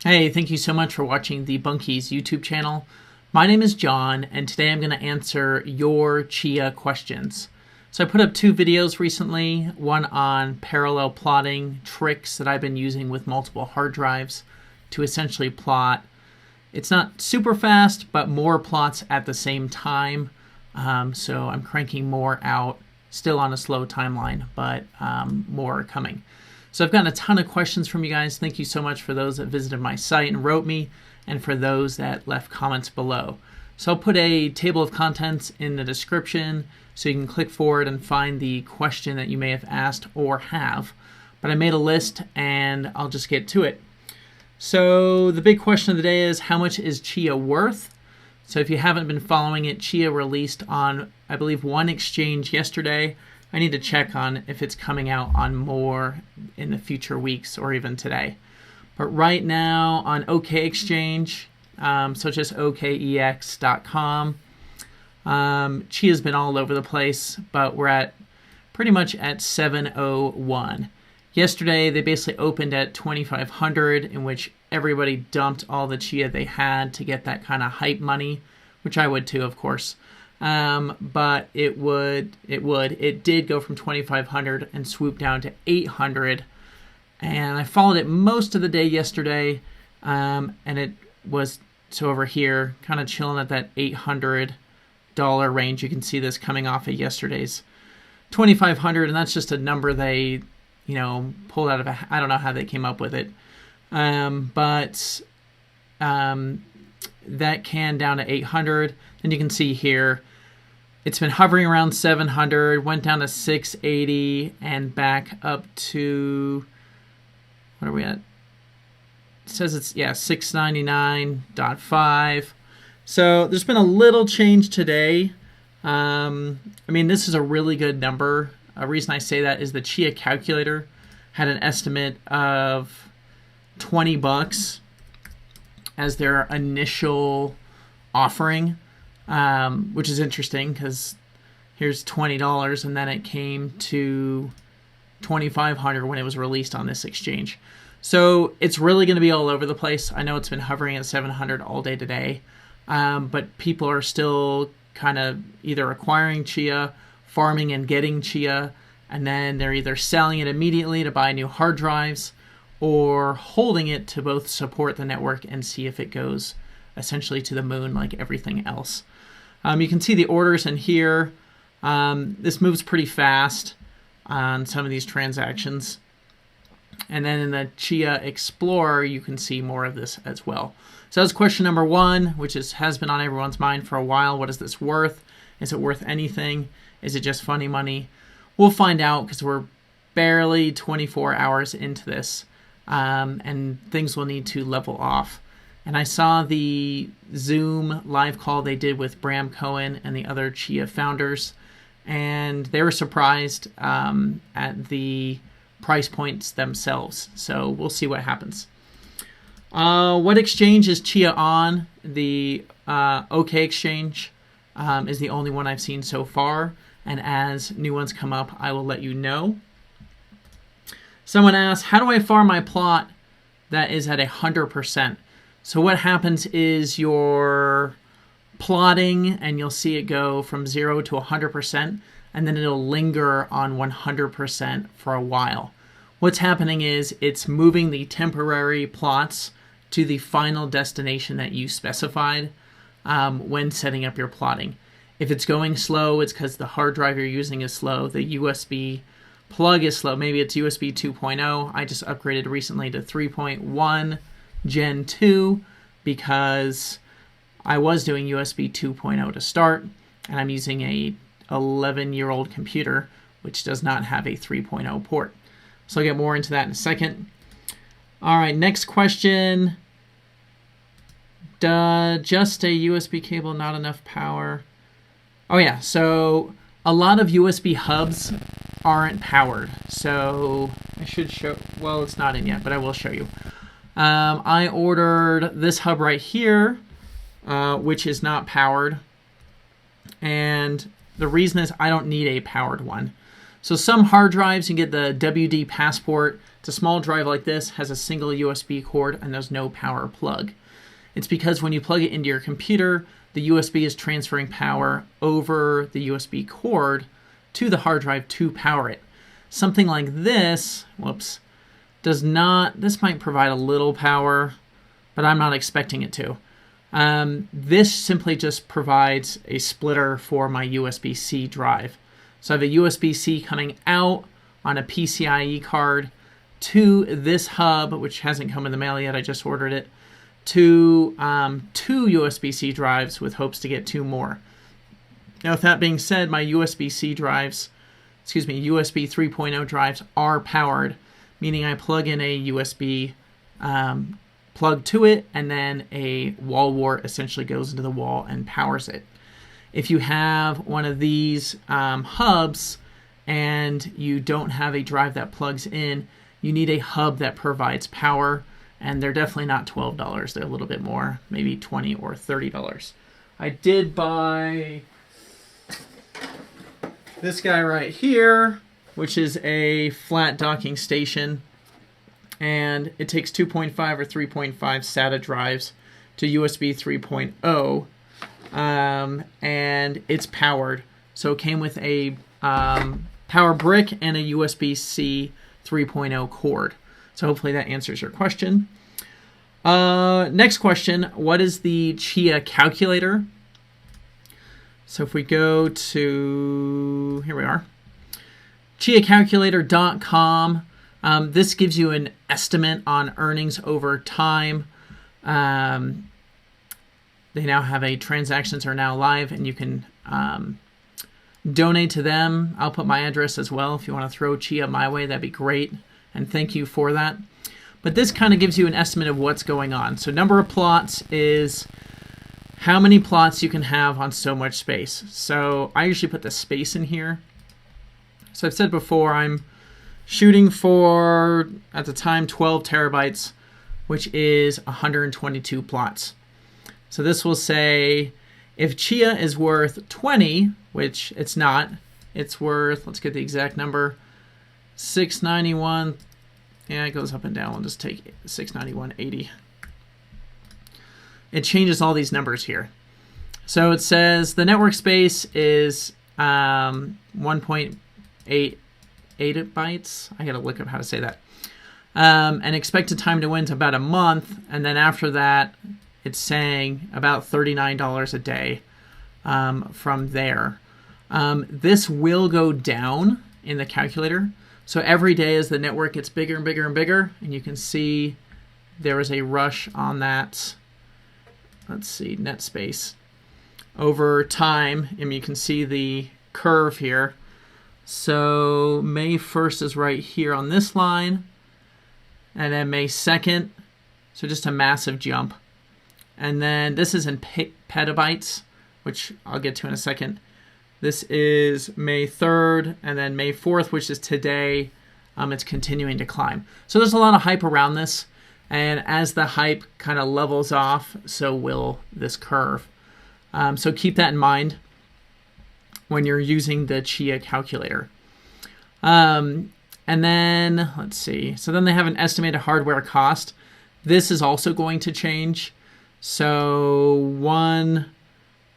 Hey, thank you so much for watching the Bunkies YouTube channel. My name is John, and today I'm going to answer your Chia questions. So I put up two videos recently, one on parallel plotting tricks that I've been using with multiple hard drives to essentially plot. It's not super fast, but more plots at the same time. So I'm cranking more out, still on a slow timeline, but more are coming. So I've gotten a ton of questions from you guys. Thank you so much for those that visited my site and wrote me, and for those that left comments below. So I'll put a table of contents in the description so you can click forward and find the question that you may have asked or have. But I made a list and I'll just get to it. So the big question of the day is, how much is Chia worth? So if you haven't been following it, Chia released on, I believe, one exchange yesterday. I need to check on if it's coming out on more in the future weeks or even today. But right now on OK Exchange, so just OKEX.com, Chia's been all over the place, but we're at pretty much at 701. Yesterday they basically opened at 2,500, in which everybody dumped all the Chia they had to get that kind of hype money, which I would too, of course. But it did go from 2,500 and swoop down to 800. And I followed it most of the day yesterday. And it was, so over here, kind of chilling at that $800 range. You can see this coming off of yesterday's 2,500. And that's just a number they, pulled out of I don't know how they came up with it. But that can down to 800. And you can see here, it's been hovering around 700, went down to 680, and back up to, what are we at? It says it's, 699.5. So there's been a little change today. This is a really good number. A reason I say that is the Chia Calculator had an estimate of $20 as their initial offering. Which is interesting because here's $20 and then it came to 2,500 when it was released on this exchange. So it's really going to be all over the place. I know it's been hovering at 700 all day today, but people are still kind of either acquiring Chia, farming and getting Chia, and then they're either selling it immediately to buy new hard drives or holding it to both support the network and see if it goes essentially to the moon like everything else. You can see the orders in here. This moves pretty fast on some of these transactions. And then in the Chia Explorer, you can see more of this as well. So that's question number one, which has been on everyone's mind for a while. What is this worth? Is it worth anything? Is it just funny money? We'll find out because we're barely 24 hours into this, and things will need to level off. And I saw the Zoom live call they did with Bram Cohen and the other Chia founders, and they were surprised at the price points themselves. So we'll see what happens. What exchange is Chia on? The OK Exchange is the only one I've seen so far, and as new ones come up, I will let you know. Someone asked, how do I farm my plot that is at 100%? So what happens is you're plotting and you'll see it go from 0 to 100%, and then it'll linger on 100% for a while. What's happening is it's moving the temporary plots to the final destination that you specified when setting up your plotting. If it's going slow, it's because the hard drive you're using is slow. The USB plug is slow. Maybe it's USB 2.0. I just upgraded recently to 3.1. Gen 2 because I was doing USB 2.0 to start, and I'm using a 11-year-old computer which does not have a 3.0 port. So I'll get more into that in a second. All right, next question. Just a USB cable, not enough power. Oh yeah, so a lot of USB hubs aren't powered. So I should show, well, it's not in yet, but I will show you. I ordered this hub right here, which is not powered. And the reason is I don't need a powered one. So some hard drives, you get the WD Passport. It's a small drive like this, has a single USB cord, and there's no power plug. It's because when you plug it into your computer, the USB is transferring power over the USB cord to the hard drive to power it. Something like this, whoops, does not, this might provide a little power, but I'm not expecting it to. This simply just provides a splitter for my USB-C drive. So I have a USB-C coming out on a PCIe card to this hub, which hasn't come in the mail yet, I just ordered it, to two USB-C drives with hopes to get 2 more. Now, with that being said, my USB-C drives, USB 3.0 drives are powered, meaning I plug in a USB plug to it, and then a wall wart essentially goes into the wall and powers it. If you have one of these hubs and you don't have a drive that plugs in, you need a hub that provides power, and they're definitely not $12. They're a little bit more, maybe $20 or $30. I did buy this guy right here, which is a flat docking station, and it takes 2.5 or 3.5 SATA drives to USB 3.0, and it's powered. So it came with a power brick and a USB-C 3.0 cord. So hopefully that answers your question. Next question, what is the Chia Calculator? So if we go to, here we are, chiacalculator.com. This gives you an estimate on earnings over time. They now have transactions are now live, and you can donate to them. I'll put my address as well. If you want to throw Chia my way, that'd be great. And thank you for that. But this kind of gives you an estimate of what's going on. So number of plots is how many plots you can have on so much space. So I usually put the space in here. So I've said before, I'm shooting for, at the time, 12 terabytes, which is 122 plots. So this will say if Chia is worth 20, which it's not, it's worth, let's get the exact number, 691. Yeah, it goes up and down. We'll just take 691.80. It changes all these numbers here. So it says the network space is 1.88 bytes. I gotta look up how to say that. And expected time to win is about a month. And then after that, it's saying about $39 a day from there. This will go down in the calculator. So every day as the network gets bigger and bigger and bigger, and you can see there is a rush on that, let's see, net space. Over time, and you can see the curve here. So May 1st is right here on this line, and then May 2nd, so just a massive jump. And then this is in petabytes, which I'll get to in a second. This is May 3rd, and then May 4th, which is today, it's continuing to climb. So there's a lot of hype around this, and as the hype kind of levels off, so will this curve. So keep that in mind when you're using the Chia Calculator. And then, let's see, so then they have an estimated hardware cost. This is also going to change. So one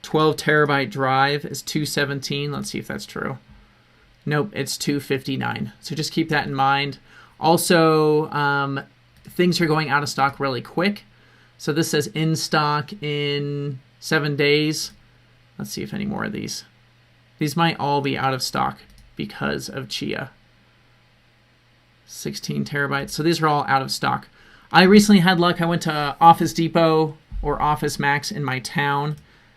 12 terabyte drive is $217. Let's see if that's true. Nope, it's $259. So just keep that in mind. Also, things are going out of stock really quick. So this says in stock in 7 days. Let's see if any more of these. These might all be out of stock because of Chia. 16 terabytes. So these are all out of stock. I recently had luck. I went to Office Depot or Office Max in my town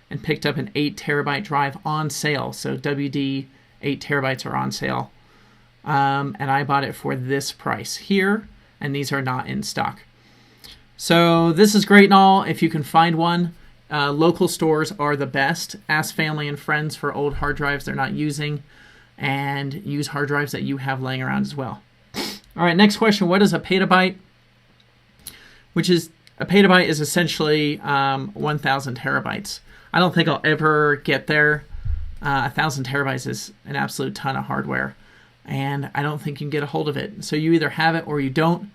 and picked up an 8 terabyte drive on sale. So WD 8 terabytes are on sale. And I bought it for this price here, and these are not in stock. So this is great and all if you can find one. Local stores are the best. Ask family and friends for old hard drives they're not using, and use hard drives that you have laying around as well. All right, next question. What is a petabyte? A petabyte is essentially 1,000 terabytes. I don't think I'll ever get there. 1,000 terabytes is an absolute ton of hardware. and I don't think you can get a hold of it. So you either have it or you don't.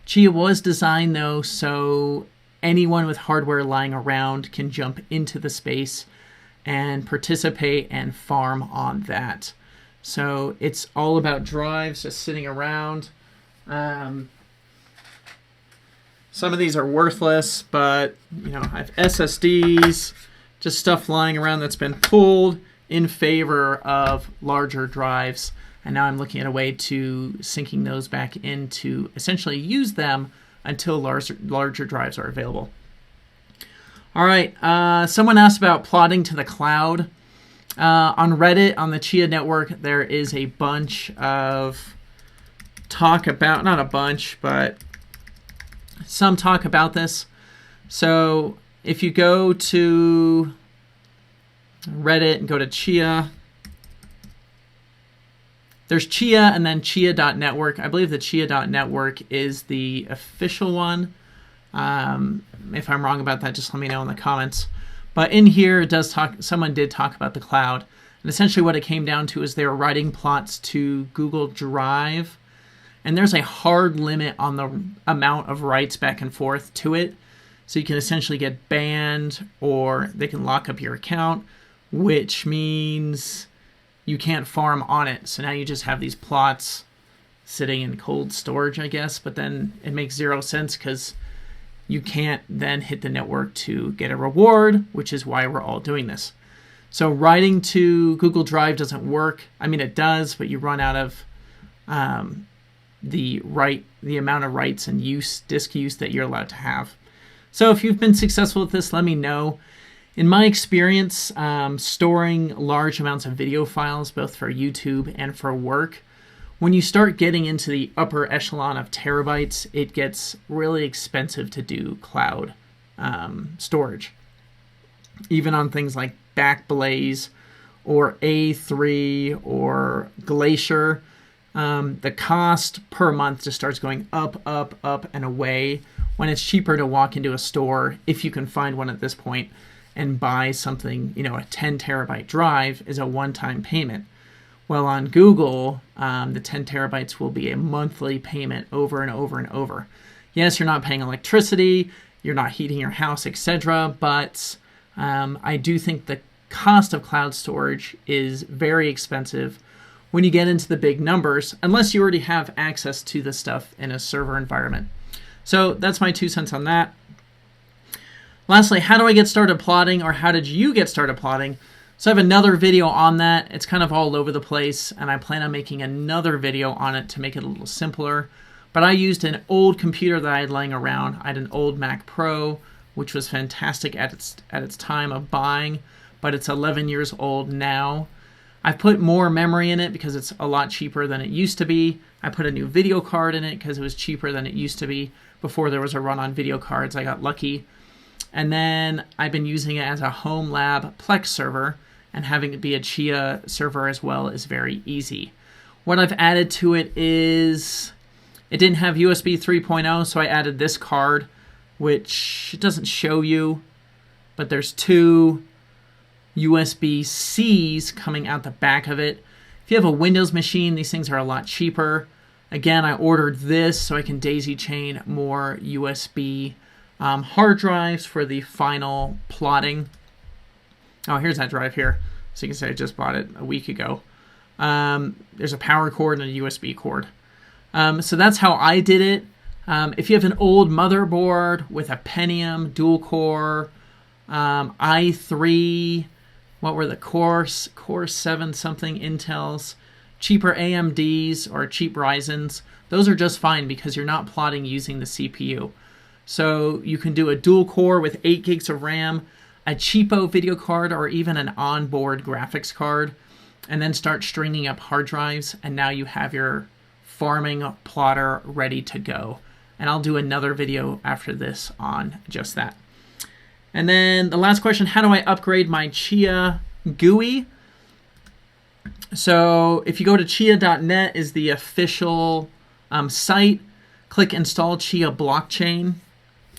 Chia was designed though so anyone with hardware lying around can jump into the space and participate and farm on that. So it's all about drives just sitting around. Some of these are worthless, but I have SSDs, just stuff lying around that's been pulled in favor of larger drives. And now I'm looking at a way to syncing those back in to essentially use them until larger drives are available. All right, someone asked about plotting to the cloud. On Reddit, on the Chia network, there is a bunch of talk about, not a bunch, but some talk about this. So if you go to Reddit and go to Chia, there's Chia and then Chia.network. I believe the Chia.network is the official one. If I'm wrong about that, just let me know in the comments. But in here, it does talk. Someone did talk about the cloud, and essentially what it came down to is they were writing plots to Google Drive, and there's a hard limit on the amount of writes back and forth to it. So you can essentially get banned, or they can lock up your account, which means you can't farm on it. So now you just have these plots sitting in cold storage, I guess. But then it makes zero sense because you can't then hit the network to get a reward, which is why we're all doing this. So writing to Google Drive doesn't work. I mean, it does, but you run out of the amount of writes and disk use that you're allowed to have. So if you've been successful with this, let me know. In my experience, storing large amounts of video files, both for YouTube and for work, when you start getting into the upper echelon of terabytes, it gets really expensive to do cloud storage. Even on things like Backblaze or A3 or Glacier, the cost per month just starts going up, up, up, and away when it's cheaper to walk into a store, if you can find one at this point, and buy something, a 10 terabyte drive is a one-time payment. Well, on Google, the 10 terabytes will be a monthly payment over and over and over. Yes, you're not paying electricity, you're not heating your house, etc., but I do think the cost of cloud storage is very expensive when you get into the big numbers, unless you already have access to the stuff in a server environment. So that's my 2 cents on that. Lastly, how do I get started plotting, or how did you get started plotting? So I have another video on that. It's kind of all over the place, and I plan on making another video on it to make it a little simpler. But I used an old computer that I had laying around. I had an old Mac Pro, which was fantastic at its time of buying, but it's 11 years old now. I've put more memory in it because it's a lot cheaper than it used to be. I put a new video card in it because it was cheaper than it used to be. Before there was a run on video cards, I got lucky. And then I've been using it as a home lab Plex server, and having it be a Chia server as well is very easy. What I've added to it is, it didn't have USB 3.0, so I added this card, which it doesn't show you, but there's 2 USB-Cs coming out the back of it. If you have a Windows machine, these things are a lot cheaper. Again, I ordered this so I can daisy chain more USB hard drives for the final plotting. Oh, here's that drive here. So you can say I just bought it a week ago. There's a power cord and a USB cord. So that's how I did it. If you have an old motherboard with a Pentium, dual core, i3, what were the Core 7 something Intels, cheaper AMDs or cheap Ryzens, those are just fine because you're not plotting using the CPU. So you can do a dual core with 8 gigs of RAM, a cheapo video card, or even an onboard graphics card, and then start stringing up hard drives, and now you have your farming plotter ready to go. And I'll do another video after this on just that. And then the last question, how do I upgrade my Chia GUI? So if you go to chia.net is the official site, click install Chia blockchain,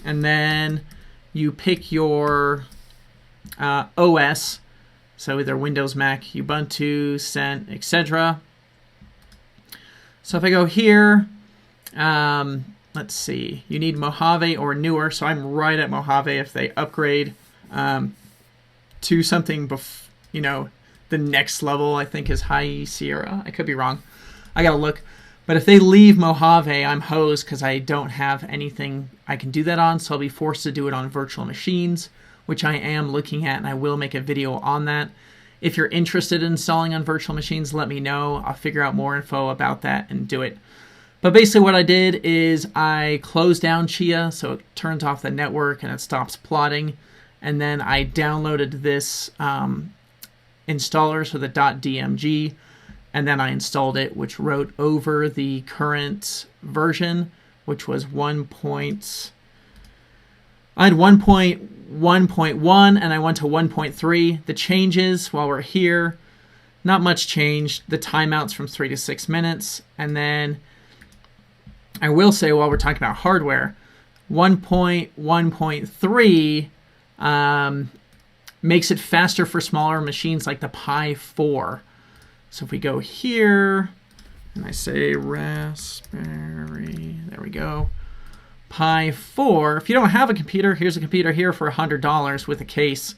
and then you pick your OS, so either Windows, Mac, Ubuntu, Cent, etc. So if I go here, let's see, you need Mojave or newer. So I'm right at Mojave. If they upgrade to something, the next level, I think is High Sierra. I could be wrong. I got to look. But if they leave Mojave, I'm hosed because I don't have anything I can do that on. So I'll be forced to do it on virtual machines, which I am looking at, and I will make a video on that. If you're interested in installing on virtual machines, let me know. I'll figure out more info about that and do it. But basically what I did is I closed down Chia, so it turns off the network and it stops plotting. And then I downloaded this installer, so the .dmg, and then I installed it, which wrote over the current version, which was I had 1.1.1 and I went to 1.3. The changes while we're here, not much changed. The timeouts from 3 to 6 minutes. And then I will say, while we're talking about hardware, 1.1.3 makes it faster for smaller machines like the Pi 4. So if we go here and I say Raspberry, there we go. Pi 4. If you don't have a computer, here's a computer here for $100 with a case.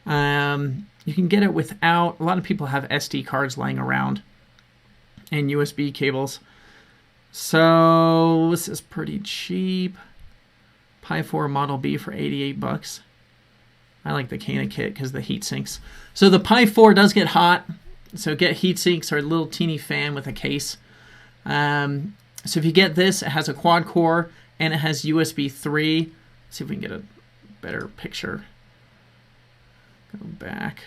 You can get it without. A lot of people have SD cards laying around and USB cables. So this is pretty cheap. Pi 4 Model B for $88. I like the Cana kit because the heat sinks. So the Pi 4 does get hot. So get heat sinks or a little teeny fan with a case. So if you get this, it has a quad core and it has USB 3. Let's see if we can get a better picture. Go back.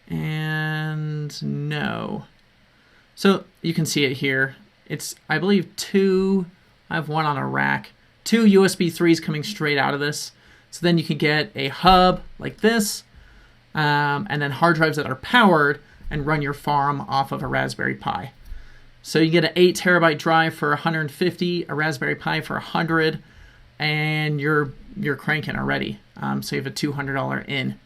And no. So you can see it here. It's, I believe, I have one on a rack. 2 USB 3s coming straight out of this. So then you can get a hub like this, and then hard drives that are powered and run your farm off of a Raspberry Pi. So you get an 8 terabyte drive for $150, a Raspberry Pi for $100, and you're cranking already. So you have a $200 in.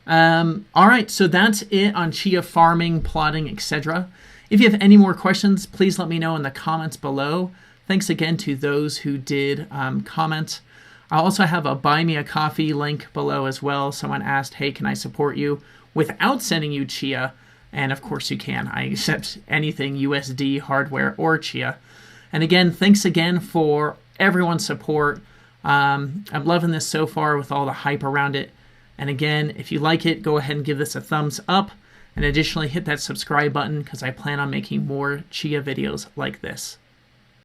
All right, so that's it on Chia farming, plotting, etc. If you have any more questions, please let me know in the comments below. Thanks again to those who did comment. I also have a Buy Me a Coffee link below as well. Someone asked, hey, can I support you without sending you Chia? And of course you can. I accept anything USD, hardware, or Chia. And again, thanks again for everyone's support. I'm loving this so far with all the hype around it. And again, if you like it, go ahead and give this a thumbs up. And additionally, hit that subscribe button because I plan on making more Chia videos like this.